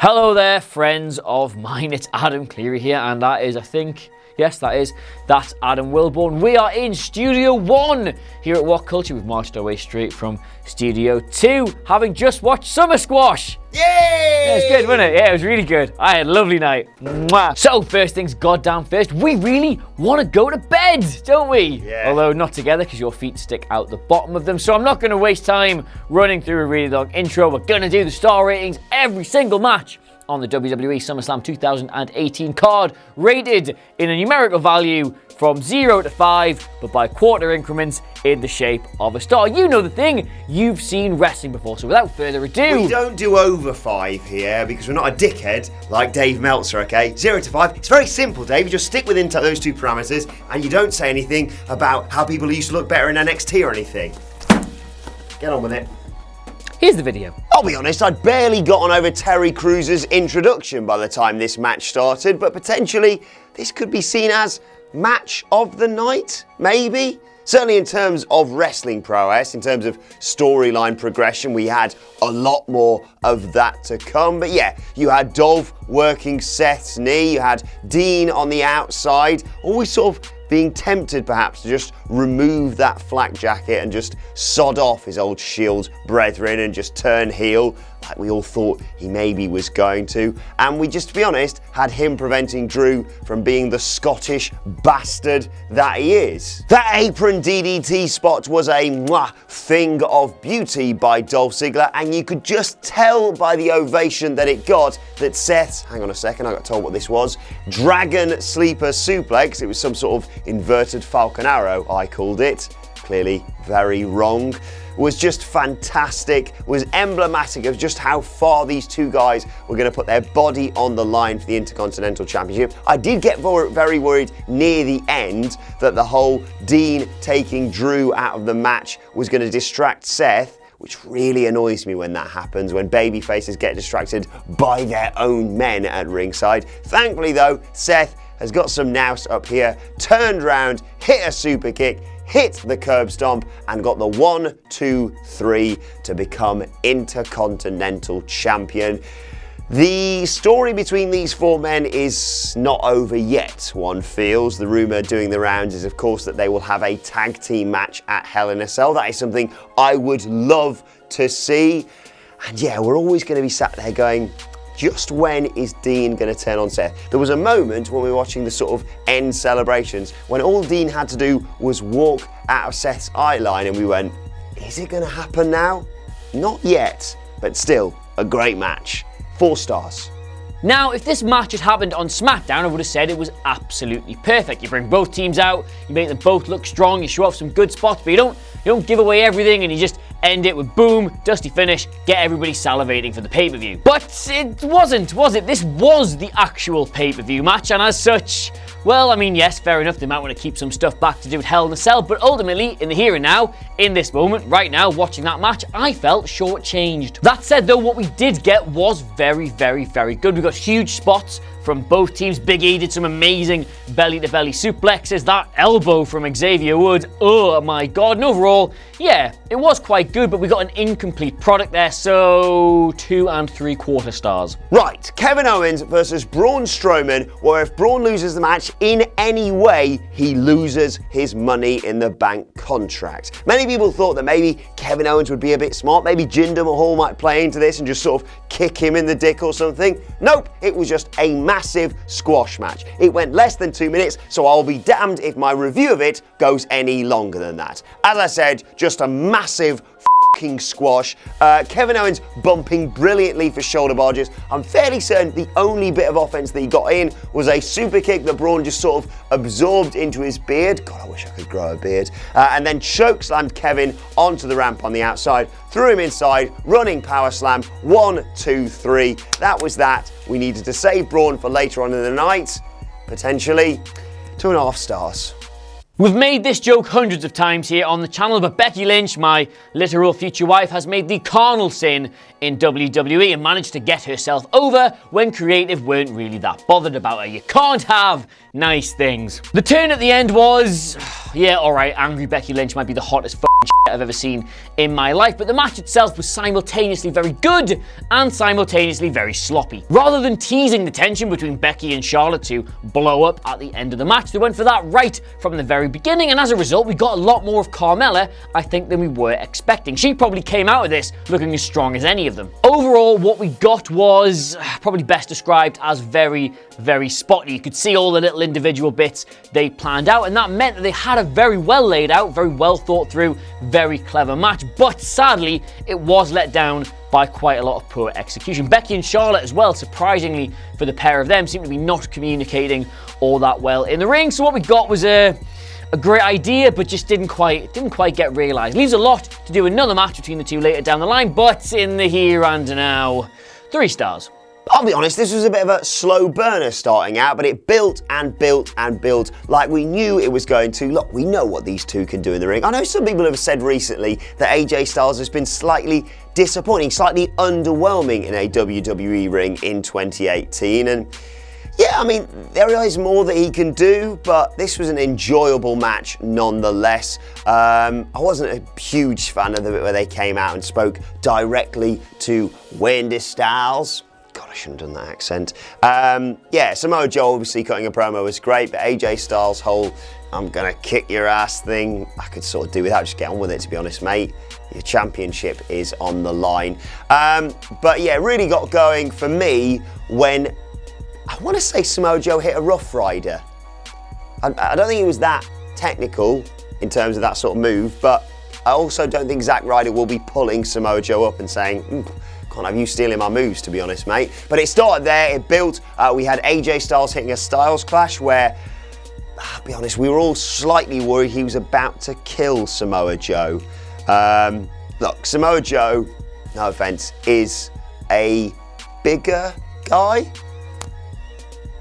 Hello there, friends of mine. It's Adam Cleary here, and that is, that's Adam Wilborn. We are in Studio 1 here at WhatCulture. We've marched our way straight from Studio 2, having just watched Summer Squash. Yay! Yeah, it was good, wasn't it? Yeah, it was really good. I had a lovely night. Mwah. So, first things goddamn first, we really want to go to bed, don't we? Yeah. Although not together, because your feet stick out the bottom of them. So I'm not going to waste time running through a really long intro. We're going to do the star ratings every single match on the WWE SummerSlam 2018 card, rated in a numerical value from 0 to 5, but by quarter increments in the shape of a star. You know the thing, you've seen wrestling before, so without further ado... We don't do over 5 here because we're not a dickhead like Dave Meltzer, okay? 0 to 5, it's very simple, Dave. You just stick within those two parameters and you don't say anything about how people used to look better in NXT or anything. Get on with it. Here's the video. I'll be honest, I'd barely gotten over Terry Cruz's introduction by the time this match started, but potentially this could be seen as match of the night, maybe? Certainly in terms of wrestling prowess, in terms of storyline progression, we had a lot more of that to come. But yeah, you had Dolph working Seth's knee, you had Dean on the outside, always sort of being tempted perhaps to just remove that flak jacket and just sod off his old Shield brethren and just turn heel like we all thought he maybe was going to. And we just, to be honest, had him preventing Drew from being the Scottish bastard that he is. That apron DDT spot was a thing of beauty by Dolph Ziggler, and you could just tell by the ovation that it got that Seth's, hang on a second, I got told what this was, Dragon Sleeper Suplex, it was some sort of inverted Falcon Arrow, I called it, clearly very wrong, was just fantastic, was emblematic of just how far these two guys were going to put their body on the line for the Intercontinental Championship. I did get very worried near the end that the whole Dean taking Drew out of the match was going to distract Seth, which really annoys me when that happens, when babyfaces get distracted by their own men at ringside. Thankfully though, Seth has got some nous up here, turned round, hit a super kick, hit the curb stomp, and got the 1, 2, 3 to become Intercontinental Champion. The story between these four men is not over yet, one feels. The rumour doing the rounds is, of course, that they will have a tag team match at Hell in a Cell. That is something I would love to see. And yeah, we're always going to be sat there going, just when is Dean going to turn on Seth? There was a moment when we were watching the sort of end celebrations when all Dean had to do was walk out of Seth's eye line, and we went, is it going to happen now? Not yet, but still a great match. 4 stars. Now, if this match had happened on SmackDown, I would have said it was absolutely perfect. You bring both teams out, you make them both look strong, you show off some good spots, but you don't give away everything, and you just end it with boom, dusty finish, get everybody salivating for the pay-per-view. But it wasn't, was it? This was the actual pay-per-view match, and as such, well, I mean, yes, fair enough, they might want to keep some stuff back to do with Hell in a Cell, but ultimately, in the here and now, in this moment, right now, watching that match, I felt shortchanged. That said, though, what we did get was very, very, very good. We got huge spots from both teams. Big E did some amazing belly-to-belly suplexes. That elbow from Xavier Woods, oh my god. And overall, yeah, it was quite good, but we got an incomplete product there, so 2 3/4 stars. Right, Kevin Owens versus Braun Strowman, where if Braun loses the match in any way, he loses his Money in the Bank contract. Many people thought that maybe Kevin Owens would be a bit smart, maybe Jinder Mahal might play into this and just sort of kick him in the dick or something. Nope, it was just a massive squash match. It went less than 2 minutes, so I'll be damned if my review of it goes any longer than that. As I said, just a massive fucking squash. Kevin Owens bumping brilliantly for shoulder barges. I'm fairly certain the only bit of offense that he got in was a super kick that Braun just sort of absorbed into his beard. God, I wish I could grow a beard. And then chokeslammed Kevin onto the ramp on the outside, threw him inside, running power slam, 1, 2, 3. That was that. We needed to save Braun for later on in the night. Potentially 2.5 stars. We've made this joke hundreds of times here on the channel, but Becky Lynch, my literal future wife, has made the carnal sin in WWE and managed to get herself over when creative weren't really that bothered about her. You can't have nice things. The turn at the end was, yeah, alright, angry Becky Lynch might be the hottest f***ing I've ever seen in my life, but the match itself was simultaneously very good and simultaneously very sloppy. Rather than teasing the tension between Becky and Charlotte to blow up at the end of the match, they went for that right from the very beginning, and as a result we got a lot more of Carmella, I think, than we were expecting. She probably came out of this looking as strong as any of them. Overall, what we got was probably best described as very, very spotty. You could see all the little individual bits they planned out, and that meant that they had a very well laid out, very well thought through, very clever match, but sadly it was let down by quite a lot of poor execution. Becky and Charlotte as well, surprisingly for the pair of them, seem to be not communicating all that well in the ring. So what we got was a great idea, but just didn't quite get realised. Leaves a lot to do another match between the two later down the line, but in the here and now, 3 stars. I'll be honest, this was a bit of a slow burner starting out, but it built and built and built like we knew it was going to. Look, we know what these two can do in the ring. I know some people have said recently that AJ Styles has been slightly disappointing, slightly underwhelming in a WWE ring in 2018, and yeah, I mean, there is more that he can do, but this was an enjoyable match nonetheless. I wasn't a huge fan of the bit where they came out and spoke directly to Wendy Styles. God, I shouldn't have done that accent. Yeah, Samoa Joe obviously cutting a promo was great, but AJ Styles' whole "I'm gonna kick your ass" thing, I could sort of do without. Just get on with it, to be honest, mate. Your championship is on the line. But yeah, really got going for me when, I want to say, Samoa Joe hit a Rough Rider. I don't think it was that technical in terms of that sort of move, but I also don't think Zack Ryder will be pulling Samoa Joe up and saying, can't have you stealing my moves, to be honest, mate. But it started there, it built. We had AJ Styles hitting a Styles Clash where, I'll be honest, we were all slightly worried he was about to kill Samoa Joe. Look, Samoa Joe, no offense, is a bigger guy.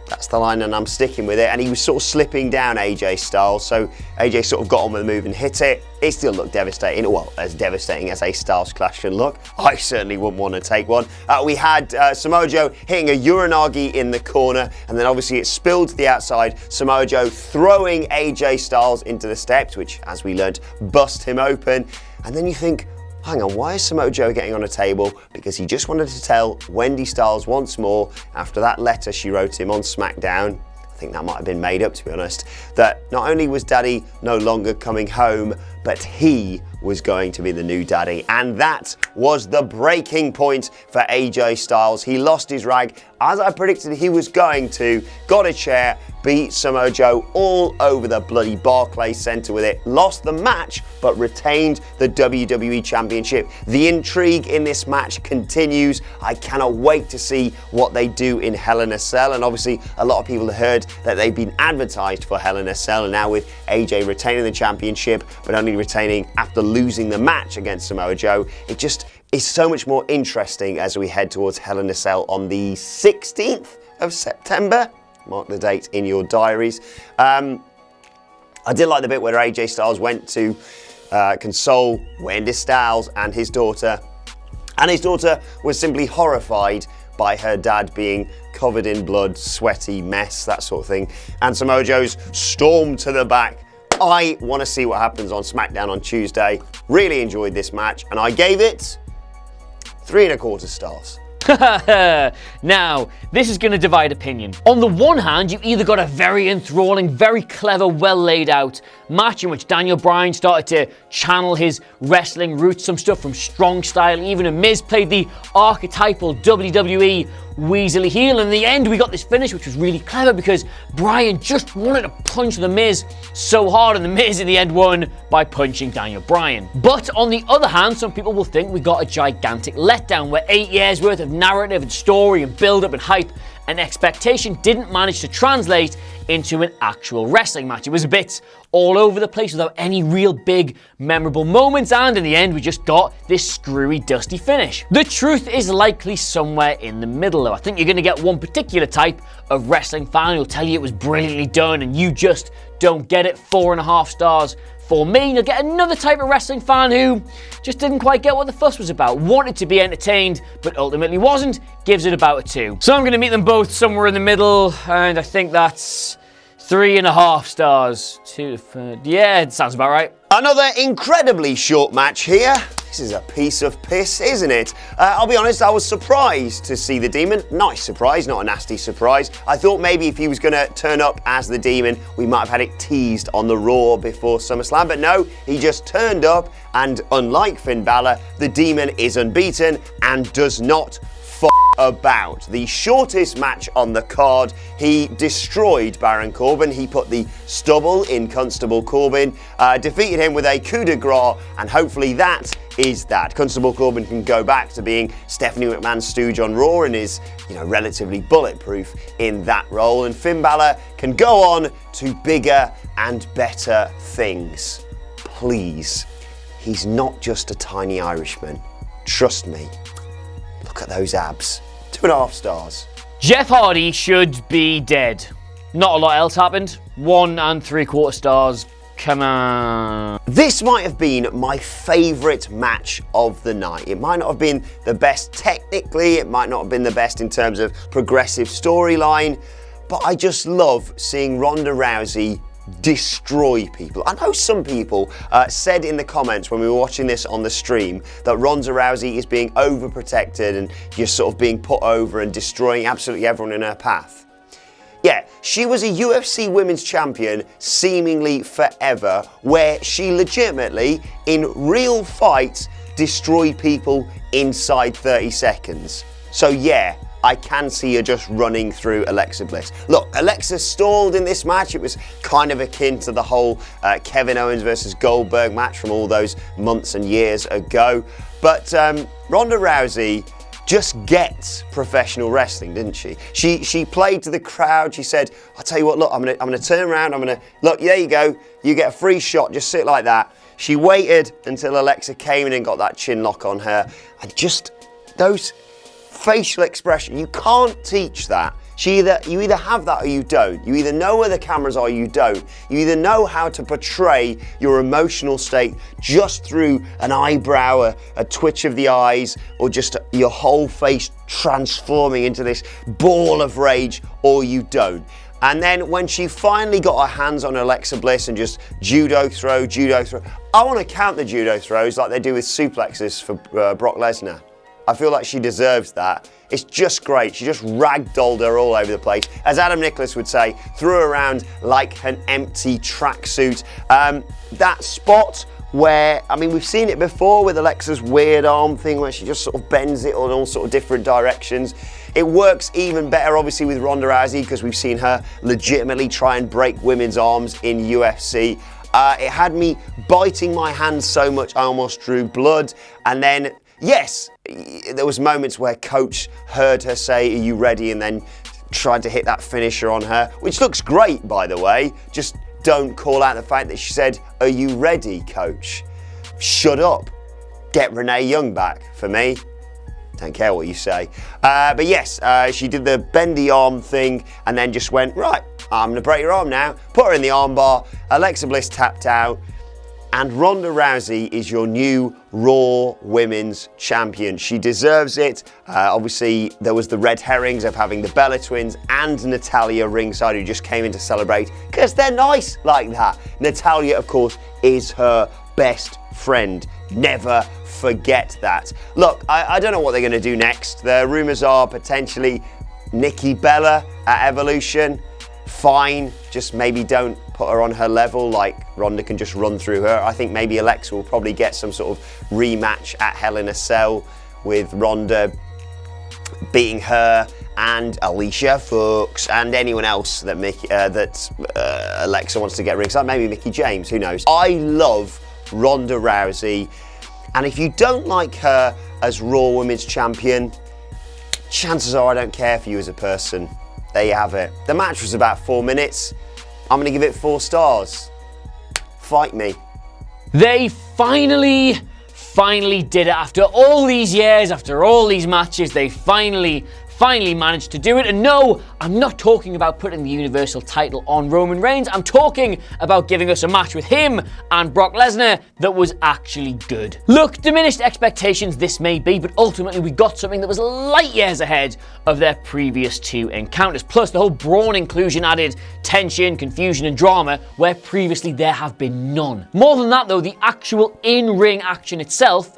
That's the line, and I'm sticking with it. And he was sort of slipping down AJ Styles, so AJ sort of got on with the move and hit it. It still looked devastating, well, as devastating as a Styles Clash can look. I certainly wouldn't want to take one. We had Samoa Joe hitting a Uranagi in the corner, and then obviously it spilled to the outside. Samoa Joe throwing AJ Styles into the steps, which, as we learned, bust him open. And then you think, hang on, why is Samoa Joe getting on a table? Because he just wanted to tell Wendy Styles once more, after that letter she wrote him on SmackDown, I think that might have been made up, to be honest, that not only was Daddy no longer coming home, but he was going to be the new daddy. And that was the breaking point for AJ Styles. He lost his rag, as I predicted he was going to, got a chair, beat Samoa Joe all over the bloody Barclays Center with it, lost the match, but retained the WWE Championship. The intrigue in this match continues. I cannot wait to see what they do in Hell in a Cell, and obviously a lot of people have heard that they've been advertised for Hell in a Cell, and now with AJ retaining the championship, but only retaining after losing the match against Samoa Joe, it just is so much more interesting as we head towards Hell in a Cell on the 16th of September. Mark the date in your diaries. I did like the bit where AJ Styles went to console Wendy Styles and his daughter. And his daughter was simply horrified by her dad being covered in blood, sweaty mess, that sort of thing. And Samoa Joe's stormed to the back. I want to see what happens on SmackDown on Tuesday. Really enjoyed this match, and I gave it 3.25 stars. Now, this is going to divide opinion. On the one hand, you either got a very enthralling, very clever, well laid out match in which Daniel Bryan started to channel his wrestling roots, some stuff from Strong Style, even a Miz played the archetypal WWE weaselly heel. In the end, we got this finish, which was really clever because Bryan just wanted to punch The Miz so hard, and The Miz in the end won by punching Daniel Bryan. But on the other hand, some people will think we got a gigantic letdown where 8 years worth of narrative and story and build-up and hype and expectation didn't manage to translate into an actual wrestling match. It was a bit all over the place without any real big, memorable moments, and in the end, we just got this screwy, dusty finish. The truth is likely somewhere in the middle, though. I think you're going to get one particular type of wrestling fan who'll tell you it was brilliantly done, and you just don't get it. 4.5 stars for me. You'll get another type of wrestling fan who just didn't quite get what the fuss was about, wanted to be entertained, but ultimately wasn't, gives it about a 2. So I'm going to meet them both somewhere in the middle, and I think that's 3.5 stars. 2 to 3. Yeah, it sounds about right. Another incredibly short match here. This is a piece of piss, isn't it? I'll be honest, I was surprised to see the Demon. Nice surprise, not a nasty surprise. I thought maybe if he was going to turn up as the Demon, we might have had it teased on the Raw before SummerSlam, but no, he just turned up, and unlike Finn Balor, the Demon is unbeaten and does not about. The shortest match on the card, he destroyed Baron Corbin. He put the stubble in Constable Corbin, defeated him with a coup de grace, and hopefully that is that. Constable Corbin can go back to being Stephanie McMahon's stooge on Raw and is, relatively bulletproof in that role. And Finn Balor can go on to bigger and better things. Please. He's not just a tiny Irishman. Trust me. Look at those abs. 2.5 stars. Jeff Hardy should be dead. Not a lot else happened. 1 3/4 stars. Come on. This might have been my favourite match of the night. It might not have been the best technically, it might not have been the best in terms of progressive storyline, but I just love seeing Ronda Rousey destroy people. I know some people said in the comments when we were watching this on the stream that Ronda Rousey is being overprotected and just sort of being put over and destroying absolutely everyone in her path. Yeah, she was a UFC Women's Champion seemingly forever, where she legitimately, in real fights, destroyed people inside 30 seconds. So yeah, I can see her just running through Alexa Bliss. Look, Alexa stalled in this match. It was kind of akin to the whole Kevin Owens versus Goldberg match from all those months and years ago. But Ronda Rousey just gets professional wrestling, didn't she? She played to the crowd. She said, I'll tell you what, look, I'm gonna turn around, look, there you go. You get a free shot, just sit like that. She waited until Alexa came in and got that chin lock on her. And just those facial expression, you can't teach that. You either have that or you don't. You either know where the cameras are or you don't. You either know how to portray your emotional state just through an eyebrow, a twitch of the eyes, or just your whole face transforming into this ball of rage, or you don't. And then when she finally got her hands on Alexa Bliss and just judo throw, I want to count the judo throws like they do with suplexes for Brock Lesnar. I feel like she deserves that. It's just great. She just ragdolled her all over the place. As Adam Nicholas would say, threw her around like an empty tracksuit. That spot where, we've seen it before with Alexa's weird arm thing where she just sort of bends it in all sort of different directions. It works even better, obviously, with Ronda Rousey because we've seen her legitimately try and break women's arms in UFC. It had me biting my hand so much I almost drew blood. And then, yes, there was moments where Coach heard her say, "Are you ready?" and then tried to hit that finisher on her, which looks great, by the way. Just don't call out the fact that she said, "Are you ready, Coach?" Shut up. Get Renee Young back for me. Don't care what you say. But yes, she did the bendy arm thing and then just went, right, I'm going to break your arm now. Put her in the armbar. Alexa Bliss tapped out. And Ronda Rousey is your new Raw Women's Champion. She deserves it. Obviously, there was the red herrings of having the Bella Twins and Natalya ringside, who just came in to celebrate because they're nice like that. Natalya, of course, is her best friend. Never forget that. Look, I don't know what they're going to do next. The rumours are potentially Nikki Bella at Evolution. Fine, just maybe don't put her on her level, like Ronda can just run through her. I think maybe Alexa will probably get some sort of rematch at Hell in a Cell with Ronda beating her and Alicia Fox and anyone else that Alexa wants to get ringside. Maybe Mickie James, who knows. I love Ronda Rousey, and if you don't like her as Raw Women's Champion, chances are I don't care for you as a person. There you have it. The match was about 4 minutes. I'm going to give it 4 stars. Fight me. They finally did it. After all these years, after all these matches, they finally finally managed to do it. And no, I'm not talking about putting the Universal title on Roman Reigns. I'm talking about giving us a match with him and Brock Lesnar that was actually good. Look, diminished expectations this may be, but ultimately we got something that was light years ahead of their previous two encounters. Plus, the whole Braun inclusion added tension, confusion, and drama where previously there have been none. More than that though, the actual in-ring action itself,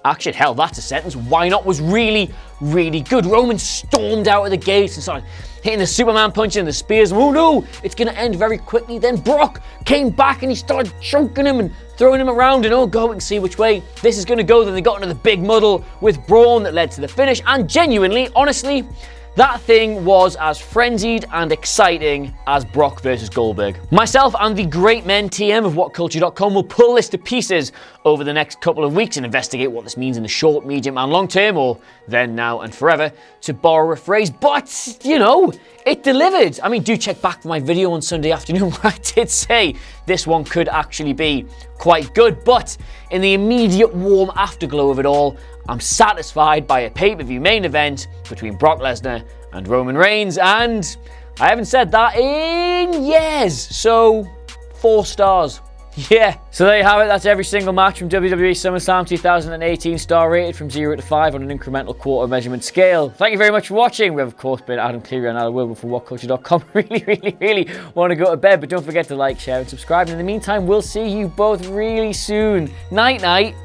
action, hell, that's a sentence, why not, was really, really good. Roman stormed out of the gates and started hitting the Superman punch and the spears. Oh no, it's going to end very quickly. Then Brock came back and he started choking him and throwing him around, and oh, go and see which way this is going to go. Then they got into the big muddle with Braun that led to the finish, and genuinely, honestly, that thing was as frenzied and exciting as Brock versus Goldberg. Myself and the great men TM of WhatCulture.com will pull this to pieces over the next couple of weeks and investigate what this means in the short, medium, and long term, or then, now, and forever, to borrow a phrase. But, you know, it delivered. I mean, do check back for my video on Sunday afternoon where I did say this one could actually be quite good. But in the immediate warm afterglow of it all, I'm satisfied by a pay-per-view main event between Brock Lesnar and Roman Reigns, and I haven't said that in years, so 4 stars. Yeah, so there you have it. That's every single match from WWE SummerSlam 2018, star rated from 0 to 5 on an incremental quarter measurement scale. Thank you very much for watching. We have, of course, been Adam Cleary and Alan Wilbur for WhatCulture.com. Really want to go to bed, but don't forget to like, share, and subscribe. And in the meantime, we'll see you both really soon. Night, night.